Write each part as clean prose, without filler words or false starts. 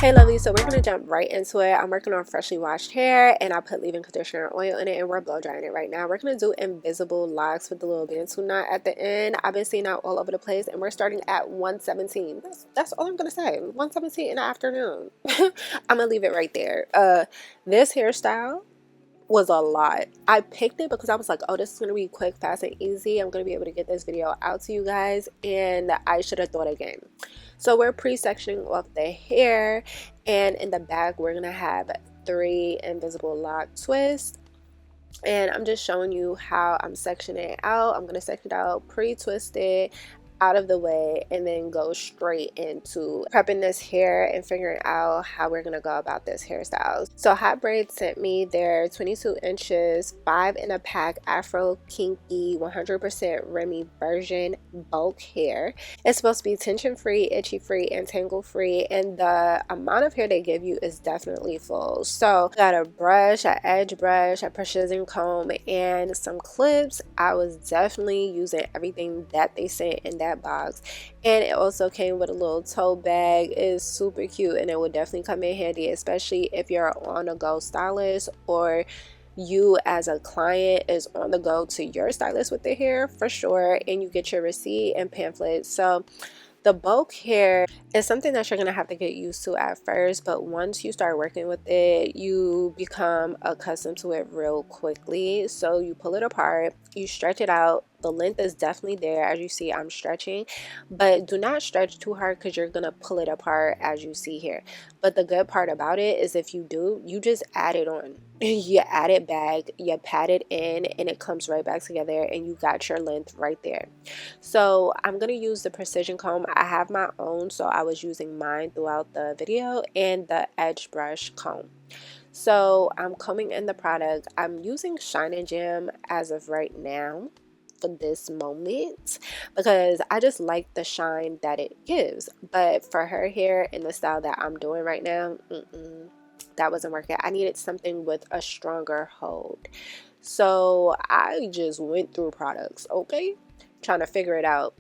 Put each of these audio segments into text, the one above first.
Hey lovely, so we're gonna jump right into it. I'm working on freshly washed hair and I put leave-in conditioner oil in it and we're blow drying it right now. We're gonna do invisible locks with the little bantu knot at the end. I've been seeing out all over the place and we're starting at 117. That's all I'm gonna say. 117 in the afternoon. I'm gonna leave it right there. This hairstyle was a lot. I picked it because I was like, oh, this is gonna be quick, fast, and easy. I'm gonna be able to get this video out to you guys, and I should have thought again. So we're pre-sectioning off the hair, and in the back we're gonna have 3 invisible lock twists, and I'm just showing you how I'm sectioning it out. I'm gonna section it out, pre-twist it out of the way, and then go straight into prepping this hair and figuring out how we're gonna go about this hairstyle. So Hotbraids sent me their 22 inches 5 in a pack Afro Kinky 100% Remy version bulk hair. It's supposed to be tension free, itchy free, and tangle free, and the amount of hair they give you is definitely full. So got a brush, an edge brush, a precision comb, and some clips. I was definitely using everything that they sent in that box, and it also came with a little tote bag. It's super cute and it would definitely come in handy, especially if you're on a go stylist or you as a client is on the go to your stylist with the hair for sure, and you get your receipt and pamphlet. So the bulk hair is something that you're gonna have to get used to at first, but once you start working with it, you become accustomed to it real quickly. So you pull it apart, you stretch it out. The length is definitely there. As you see, I'm stretching, but do not stretch too hard because you're gonna pull it apart as you see here. But the good part about it is if you do, you just add it on. You add it back, you pat it in, and it comes right back together, and you got your length right there. So I'm gonna use the precision comb. I have my own, so I was using mine throughout the video, and the edge brush comb. So I'm combing in the product. I'm using Shine and Jam as of right now for this moment because I just like the shine that it gives. But for her hair in the style that I'm doing right now, that wasn't working. I needed something with a stronger hold. So I just went through products, okay, trying to figure it out.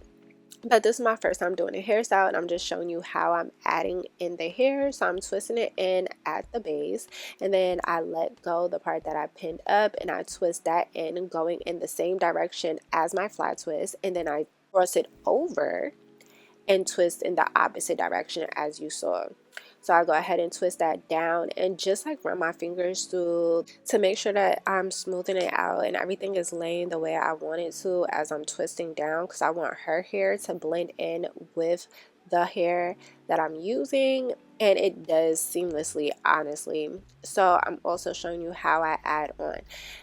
But this is my first time doing a hairstyle, and I'm just showing you how I'm adding in the hair. So I'm twisting it in at the base, and then I let go the part that I pinned up, and I twist that in, going in the same direction as my flat twist, and then I cross it over and twist in the opposite direction as you saw. So I'll go ahead and twist that down and just like run my fingers through to make sure that I'm smoothing it out and everything is laying the way I want it to as I'm twisting down, because I want her hair to blend in with the hair that I'm using, and it does seamlessly, honestly. So I'm also showing you how I add on.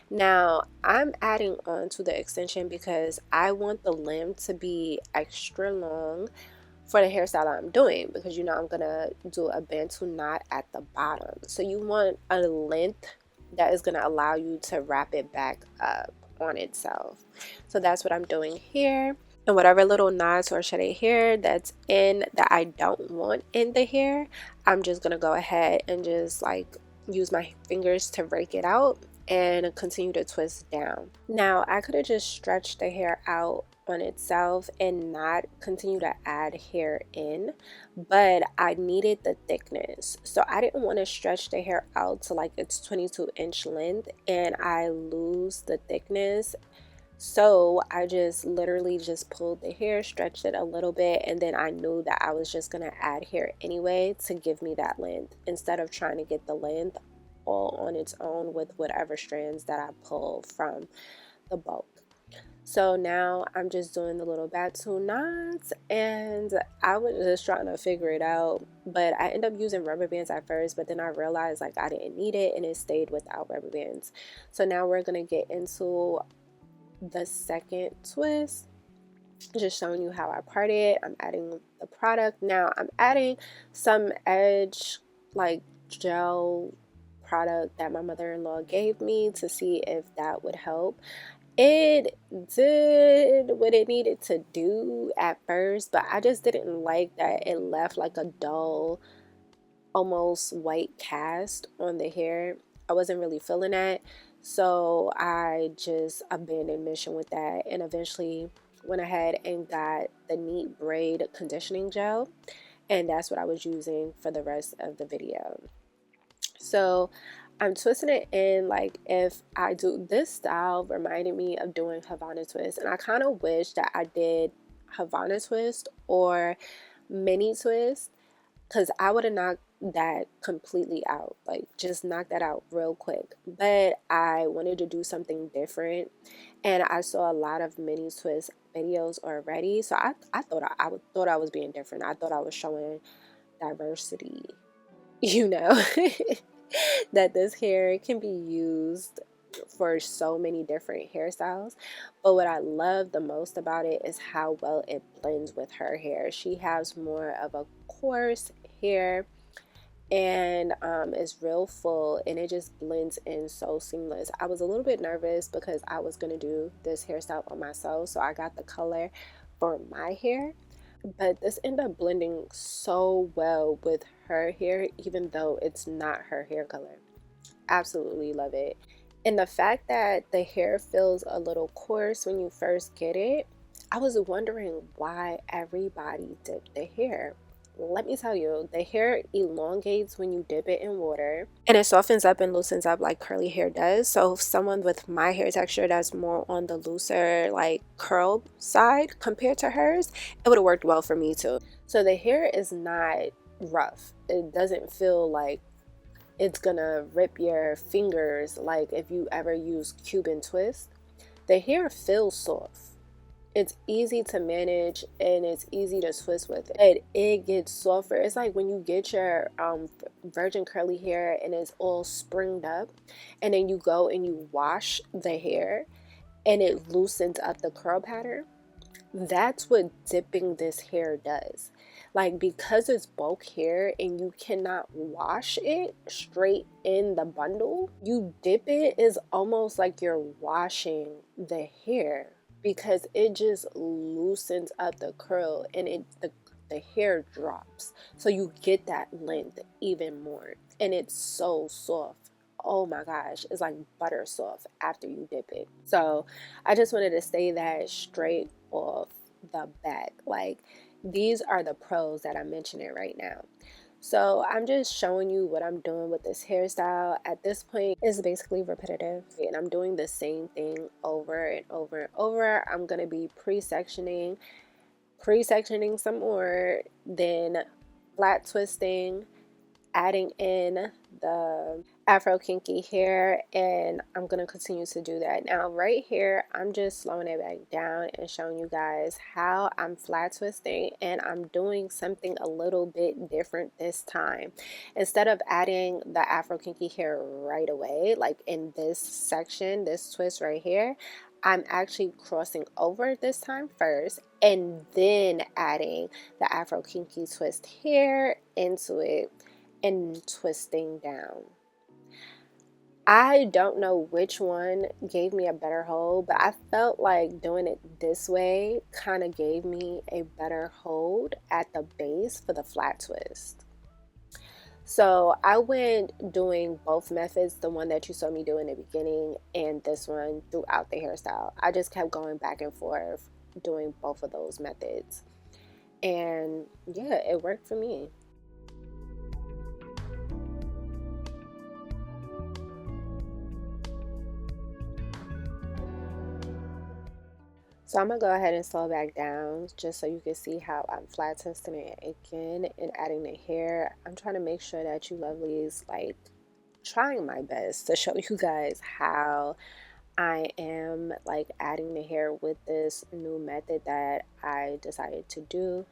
Now I'm adding on to the extension because I want the length to be extra long for the hairstyle I'm doing, because you know I'm gonna do a bantu knot at the bottom. So you want a length that is gonna allow you to wrap it back up on itself. So that's what I'm doing here. And whatever little knots or shedded hair that's in that I don't want in the hair, I'm just gonna go ahead and just like use my fingers to rake it out and continue to twist down. Now I could have just stretched the hair out on itself and not continue to add hair in, but I needed the thickness, so I didn't want to stretch the hair out to like its 22-inch length and I lose the thickness. So I just literally just pulled the hair, stretched it a little bit, and then I knew that I was just gonna add hair anyway to give me that length, instead of trying to get the length all on its own with whatever strands that I pull from the bulk. So now I'm just doing the little bantu knots, and I was just trying to figure it out, but I ended up using rubber bands at first, but then I realized like I didn't need it and it stayed without rubber bands. So now we're gonna get into the second twist, just showing you how I part it. I'm adding the product. Now I'm adding some edge like gel product that my mother-in-law gave me to see if that would help. It did what it needed to do at first, but I just didn't like that it left like a dull, almost white cast on the hair. I wasn't really feeling that, so I just abandoned mission with that and eventually went ahead and got the NEATBRAID conditioning gel. and that's what I was using for the rest of the video. So I'm twisting it in. Like, if I do this style, reminded me of doing Havana twist, and I kind of wish that I did Havana twist or mini twist, because I would have knocked that completely out, like just knock that out real quick. But I wanted to do something different, and I saw a lot of mini twist videos already, so I thought thought I was being different. I thought I was showing diversity, you know, that this hair can be used for so many different hairstyles. But what I love the most about it is how well it blends with her hair. She has more of a coarse hair, and it's real full, and it just blends in so seamless. I was a little bit nervous because I was going to do this hairstyle on myself, so I got the color for my hair, but this ended up blending so well with her hair, even though it's not her hair color. Absolutely love it. And the fact that the hair feels a little coarse when you first get it, I was wondering why everybody dipped the hair. Let me tell you, the hair elongates when you dip it in water, and it softens up and loosens up like curly hair does. So if someone with my hair texture that's more on the looser, like curl side compared to hers, it would have worked well for me too. So the hair is not rough. It doesn't feel like it's gonna rip your fingers like if you ever use Cuban twist. The hair feels soft. It's easy to manage and it's easy to twist with. It gets softer. It's like when you get your virgin curly hair and it's all springed up, and then you go and you wash the hair and it loosens up the curl pattern. That's what dipping this hair does. Like, because it's bulk hair and you cannot wash it straight in the bundle, you dip it is almost like you're washing the hair, because it just loosens up the curl, and the hair drops, so you get that length even more, and it's so soft. Oh my gosh, it's like butter soft after you dip it. So I just wanted to say that straight off the bat. Like, these are the pros that I'm mentioning right now. So I'm just showing you what I'm doing with this hairstyle. At this point, it's basically repetitive, and I'm doing the same thing over and over and over. I'm going to be pre-sectioning some more, then flat twisting, adding in the Afro Kinky hair, and I'm going to continue to do that. Now right here, I'm just slowing it back down and showing you guys how I'm flat twisting, and I'm doing something a little bit different this time. Instead of adding the Afro Kinky hair right away, like in this section, this twist right here, I'm actually crossing over this time first, and then adding the Afro Kinky twist hair into it and twisting down. I don't know which one gave me a better hold, but I felt like doing it this way kind of gave me a better hold at the base for the flat twist. So I went doing both methods, the one that you saw me do in the beginning and this one, throughout the hairstyle. I just kept going back and forth doing both of those methods, and yeah, it worked for me. So I'm gonna go ahead and slow back down just so you can see how I'm flat twisting it again and adding the hair. I'm trying to make sure that you lovelies, like, trying my best to show you guys how I am like adding the hair with this new method that I decided to do,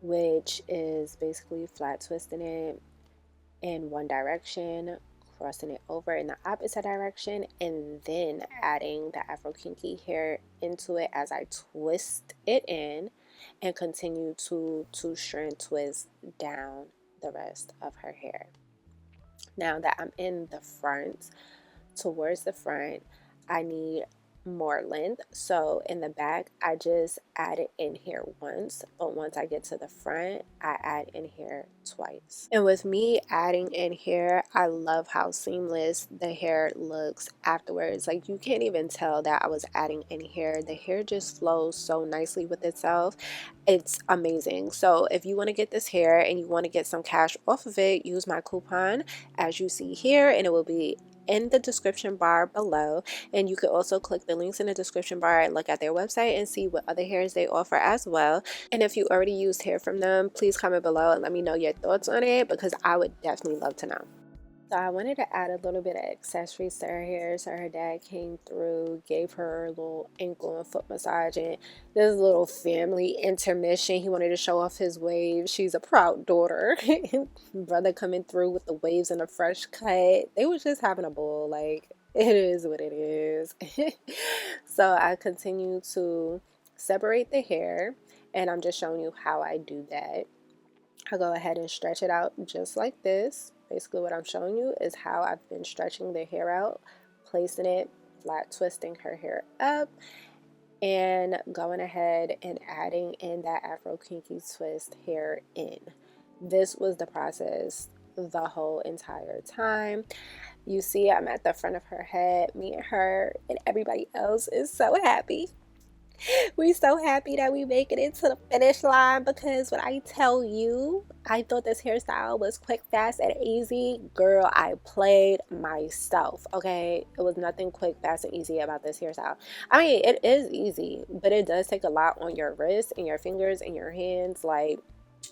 which is basically flat twisting it in one direction, crossing it over in the opposite direction, and then adding the Afro Kinky hair into it as I twist it in and continue to two-strand twist down the rest of her hair. Now that I'm in the front, towards the front, I need more length. So in the back, I just add it in here once, but once I get to the front, I add in here twice. And with me adding in here, I love how seamless the hair looks afterwards. Like, you can't even tell that I was adding in here. The hair just flows so nicely with itself. It's amazing. So if you want to get this hair and you want to get some cash off of it, use my coupon as you see here, and it will be in the description bar below. And you could also click the links in the description bar and look at their website and see what other hairs they offer as well. And if you already used hair from them, please comment below and let me know your thoughts on it, because I would definitely love to know. So I wanted to add a little bit of accessories to her hair. So her dad came through, gave her a little ankle and foot massage, and this little family intermission. He wanted to show off his waves. She's a proud daughter. Brother coming through with the waves and a fresh cut. They was just having a ball. Like, it is what it is. So I continue to separate the hair, and I'm just showing you how I do that. I go ahead and stretch it out just like this. Basically what I'm showing you is how I've been stretching the hair out, placing it flat, twisting her hair up, and going ahead and adding in that Afro Kinky twist hair in. This was the process the whole entire time. You see I'm at the front of her head. Me and her and everybody else is so happy. We're so happy that we make it into the finish line, because when I tell you I thought this hairstyle was quick, fast, and easy, girl, I played myself, okay? It was nothing quick, fast, and easy about this hairstyle. I mean, it is easy, but it does take a lot on your wrists and your fingers and your hands. Like,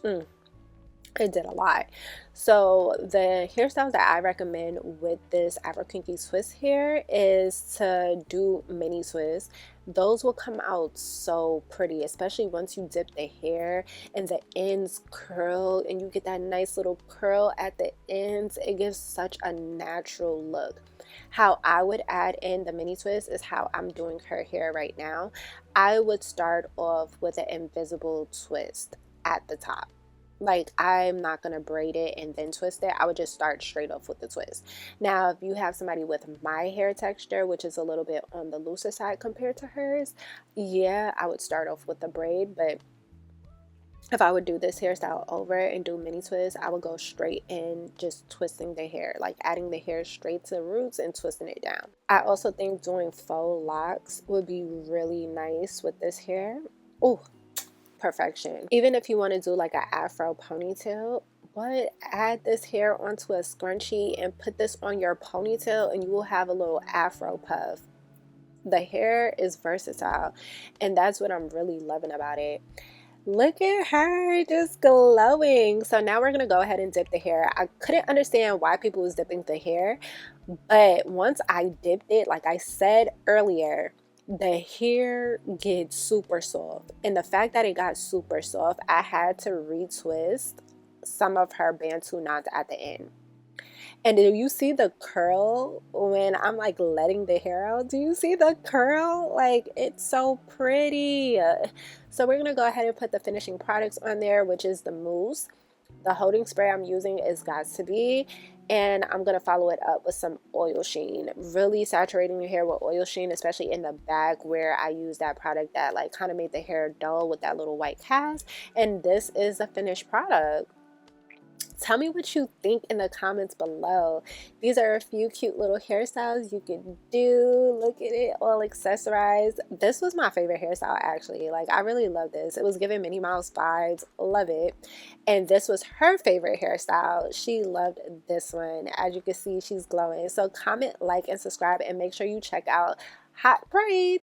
it did a lot. So the hairstyles that I recommend with this Afro Kinky twist hair is to do mini twists. Those will come out so pretty, especially once you dip the hair and the ends curl and you get that nice little curl at the ends. It gives such a natural look. How I would add in the mini twist is how I'm doing her hair right now. I would start off with an invisible twist at the top. Like, I'm not going to braid it and then twist it. I would just start straight off with the twist. Now, if you have somebody with my hair texture, which is a little bit on the looser side compared to hers, yeah, I would start off with the braid. But if I would do this hairstyle over and do mini twists, I would go straight in just twisting the hair, like adding the hair straight to the roots and twisting it down. I also think doing faux locks would be really nice with this hair. Oh, perfection. Even if you want to do like an afro ponytail, but add this hair onto a scrunchie and put this on your ponytail and you will have a little afro puff. The hair is versatile, and that's what I'm really loving about it. Look at her just glowing. So now we're gonna go ahead and dip the hair. I couldn't understand why people was dipping the hair, but once I dipped it, like I said earlier, the hair gets super soft, and the fact that it got super soft, I had to retwist some of her bantu knots at the end. And do you see the curl when I'm like letting the hair out? Do you see the curl? Like, it's so pretty. So we're gonna go ahead and put the finishing products on there, which is the mousse. The holding spray I'm using is Got to Be, and I'm going to follow it up with some oil sheen. Really saturating your hair with oil sheen, especially in the back where I use that product that like kind of made the hair dull with that little white cast. And this is the finished product. Tell me what you think in the comments below. These are a few cute little hairstyles you can do. Look at it, all accessorized. This was my favorite hairstyle, actually. Like, I really love this. It was giving Minnie Mouse vibes. Love it. And this was her favorite hairstyle. She loved this one. As you can see, she's glowing. So comment, like, and subscribe, and make sure you check out Hot Braids.